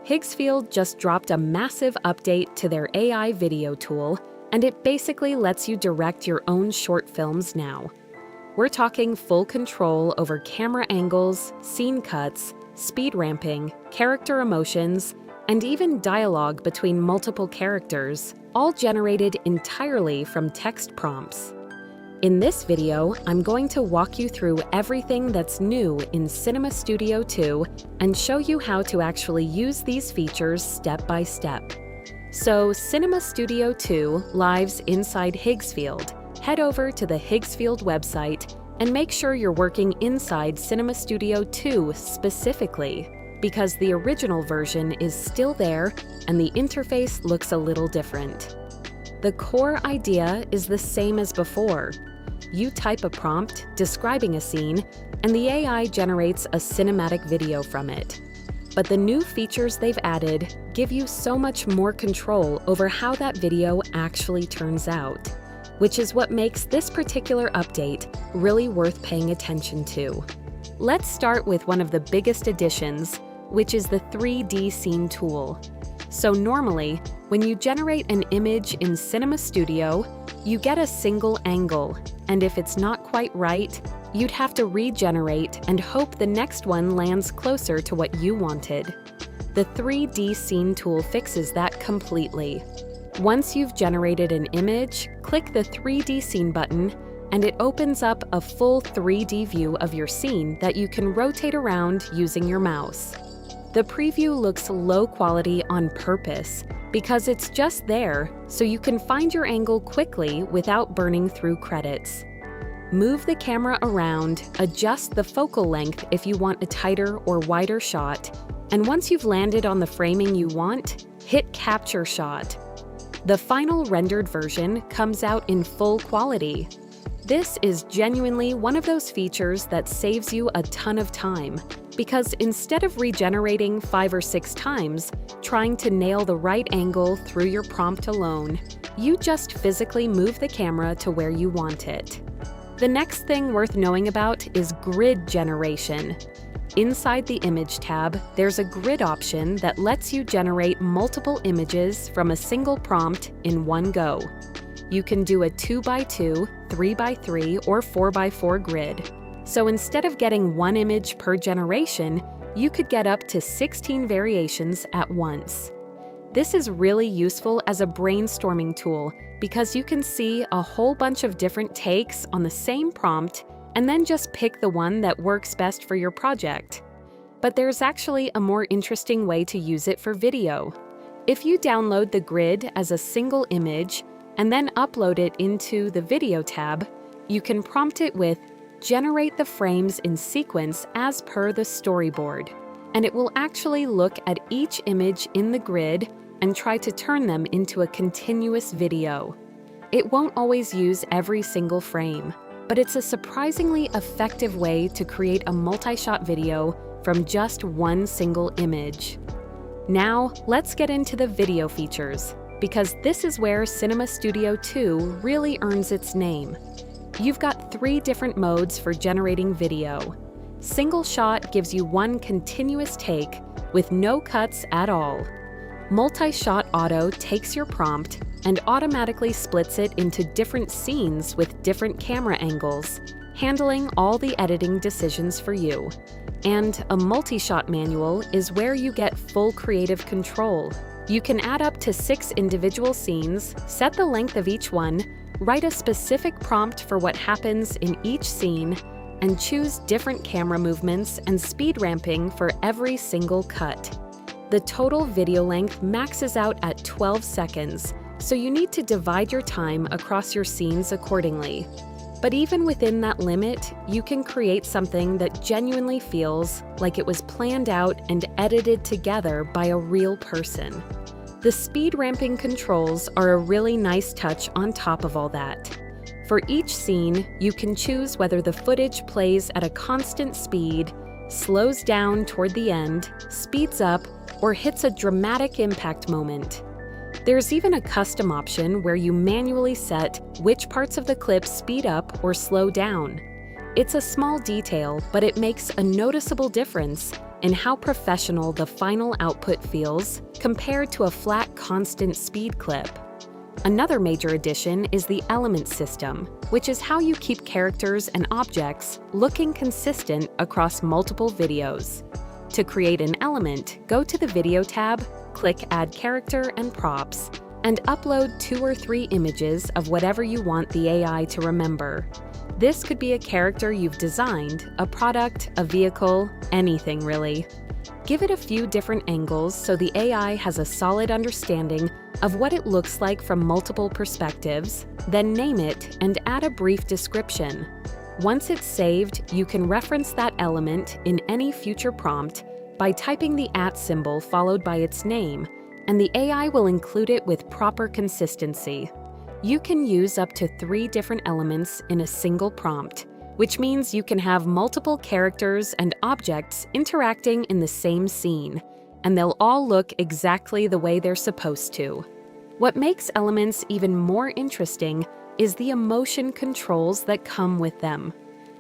Higgsfield just dropped a massive update to their AI video tool, and it basically lets you direct your own short films now. We're talking full control over camera angles, scene cuts, speed ramping, character emotions, and even dialogue between multiple characters, all generated entirely from text prompts. In this video, I'm going to walk you through everything that's new in Cinema Studio 2 and show you how to actually use these features step by step. So, Cinema Studio 2 lives inside Higgsfield. Head over to the Higgsfield website and make sure you're working inside Cinema Studio 2 specifically, because the original version is still there and the interface looks a little different. The core idea is the same as before. You type a prompt describing a scene, and the AI generates a cinematic video from it. But the new features they've added give you so much more control over how that video actually turns out, which is what makes this particular update really worth paying attention to. Let's start with one of the biggest additions, which is the 3D scene tool. So normally, when you generate an image in Cinema Studio, you get a single angle, and if it's not quite right, you'd have to regenerate and hope the next one lands closer to what you wanted. The 3D scene tool fixes that completely. Once you've generated an image, click the 3D scene button, and it opens up a full 3D view of your scene that you can rotate around using your mouse. The preview looks low quality on purpose because it's just there, so you can find your angle quickly without burning through credits. Move the camera around, adjust the focal length if you want a tighter or wider shot, and once you've landed on the framing you want, hit Capture Shot. The final rendered version comes out in full quality. This is genuinely one of those features that saves you a ton of time, because instead of regenerating 5 or 6 times, trying to nail the right angle through your prompt alone, you just physically move the camera to where you want it. The next thing worth knowing about is grid generation. Inside the Image tab, there's a grid option that lets you generate multiple images from a single prompt in one go. You can do a 2x2, 3x3, or 4x4 grid. So instead of getting one image per generation, you could get up to 16 variations at once. This is really useful as a brainstorming tool because you can see a whole bunch of different takes on the same prompt and then just pick the one that works best for your project. But there's actually a more interesting way to use it for video. If you download the grid as a single image and then upload it into the Video tab, you can prompt it with "Generate the frames in sequence as per the storyboard," and it will actually look at each image in the grid and try to turn them into a continuous video. It won't always use every single frame, but it's a surprisingly effective way to create a multi-shot video from just one single image. Now, let's get into the video features, because this is where Cinema Studio 2 really earns its name. You've got 3 different modes for generating video. Single shot gives you one continuous take with no cuts at all. Multi-shot auto takes your prompt and automatically splits it into different scenes with different camera angles, handling all the editing decisions for you. And a multi-shot manual is where you get full creative control. You can add up to 6 individual scenes, set the length of each one, write a specific prompt for what happens in each scene, and choose different camera movements and speed ramping for every single cut. The total video length maxes out at 12 seconds, so you need to divide your time across your scenes accordingly. But even within that limit, you can create something that genuinely feels like it was planned out and edited together by a real person. The speed ramping controls are a really nice touch on top of all that. For each scene, you can choose whether the footage plays at a constant speed, slows down toward the end, speeds up, or hits a dramatic impact moment. There's even a custom option where you manually set which parts of the clip speed up or slow down. It's a small detail, but it makes a noticeable difference in how professional the final output feels compared to a flat, constant speed clip. Another major addition is the element system, which is how you keep characters and objects looking consistent across multiple videos. To create an element, go to the Video tab, click Add Character and Props, and upload 2 or 3 images of whatever you want the AI to remember. This could be a character you've designed, a product, a vehicle, anything really. Give it a few different angles so the AI has a solid understanding of what it looks like from multiple perspectives, then name it and add a brief description. Once it's saved, you can reference that element in any future prompt by typing the @ symbol followed by its name, and the AI will include it with proper consistency. You can use up to 3 different elements in a single prompt, which means you can have multiple characters and objects interacting in the same scene, and they'll all look exactly the way they're supposed to. What makes elements even more interesting is the emotion controls that come with them.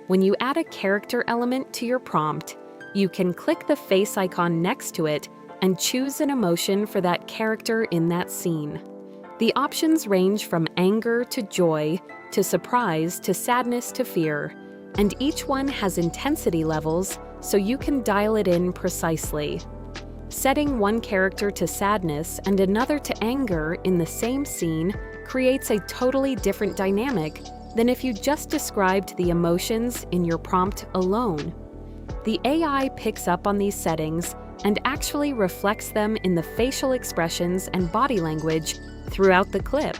When you add a character element to your prompt, you can click the face icon next to it and choose an emotion for that character in that scene. The options range from anger to joy, to surprise to sadness to fear, and each one has intensity levels so you can dial it in precisely. Setting one character to sadness and another to anger in the same scene creates a totally different dynamic than if you just described the emotions in your prompt alone. The AI picks up on these settings and actually reflects them in the facial expressions and body language throughout the clip.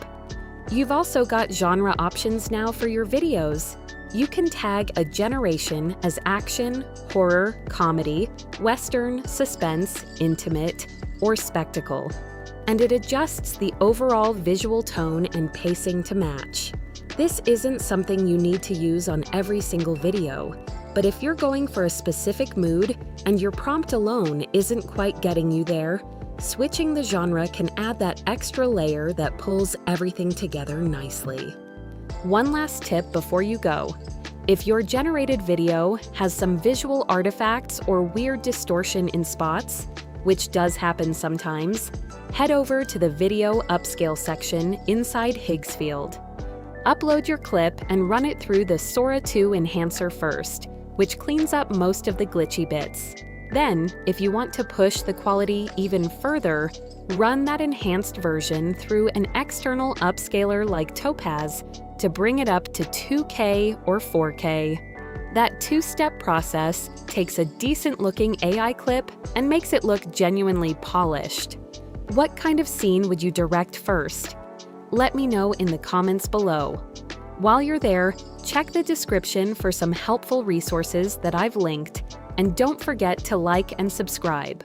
You've also got genre options now for your videos. You can tag a generation as action, horror, comedy, western, suspense, intimate, or spectacle, and it adjusts the overall visual tone and pacing to match. This isn't something you need to use on every single video, but if you're going for a specific mood and your prompt alone isn't quite getting you there, switching the genre can add that extra layer that pulls everything together nicely. One last tip before you go. If your generated video has some visual artifacts or weird distortion in spots, which does happen sometimes, head over to the Video Upscale section inside Higgsfield. Upload your clip and run it through the Sora 2 enhancer first, which cleans up most of the glitchy bits. Then, if you want to push the quality even further, run that enhanced version through an external upscaler like Topaz to bring it up to 2K or 4K. That 2-step process takes a decent-looking AI clip and makes it look genuinely polished. What kind of scene would you direct first? Let me know in the comments below. While you're there, check the description for some helpful resources that I've linked, and don't forget to like and subscribe.